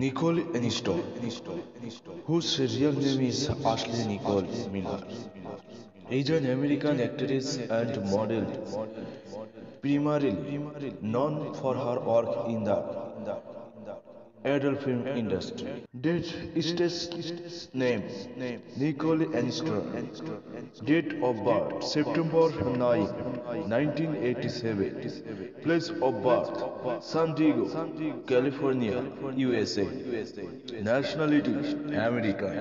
Nicole Aniston, whose real name is Ashley Nicole Miller, is an American actress and model, primarily known for her work in the adult film industry. Date stage name Nicole Aniston. Date of birth September 9, 1987. Place of birth San Diego, California, USA. Nationality American.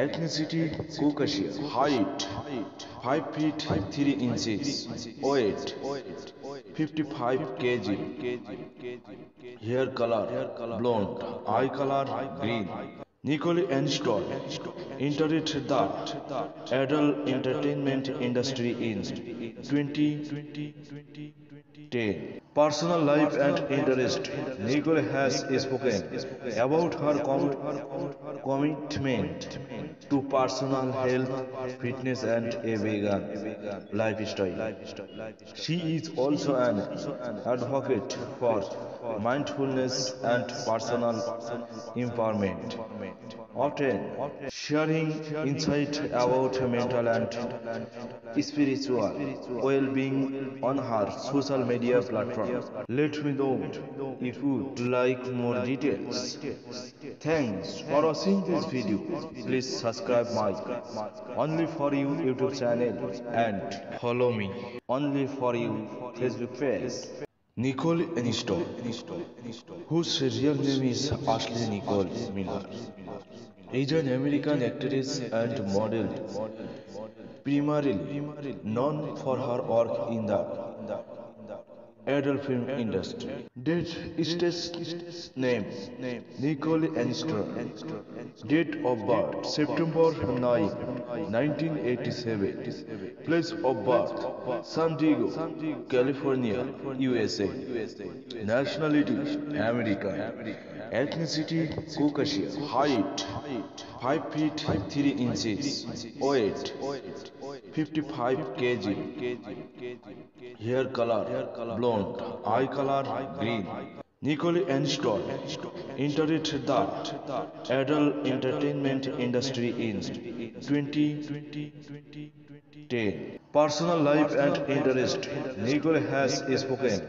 Ethnicity Caucasian. Height 5 feet 3 inches. Weight 55 kg. Hair color blonde. Eye color green. Nicole Aniston entered the adult entertainment industry in 2010. Personal life and interest. Nicole has spoken about her commitment to personal health, fitness, and a vegan lifestyle. She is also an advocate for mindfulness and personal empowerment, often sharing insight about mental and spiritual well-being on her social media platform. Let me know if you like more details. Thanks for watching this video. Please subscribe my Only For You YouTube channel and follow me Only For You Facebook page. Nicole Aniston, whose real name is Ashley Nicole Miller, is an American actress and model, primarily known for her work in the adult film industry. Date stage name Nicole Aniston. Date of birth September 9, 1987. Place of birth San Diego, California, USA. Nationality American. Ethnicity Caucasian. Height 5 feet 3 inches. Weight 55 kg. Hair color blonde. Eye color green. Nicole Aniston entered the adult entertainment industry in 2010. Personal life and interest. Nicole has spoken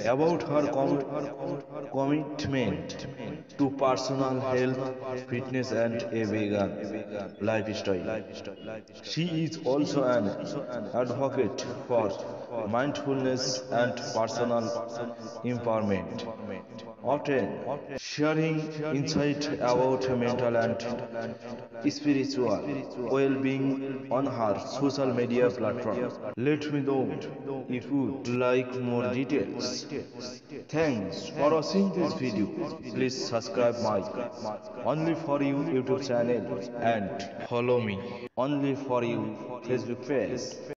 about her commitment to personal health, fitness, and a vegan lifestyle. She is also an advocate for mindfulness and personal empowerment, often sharing insight about mental and spiritual well-being on her social media platform. Let me know if you like more details. Thanks for watching this video. Please subscribe my Only For You YouTube channel and follow me Only For You Facebook page.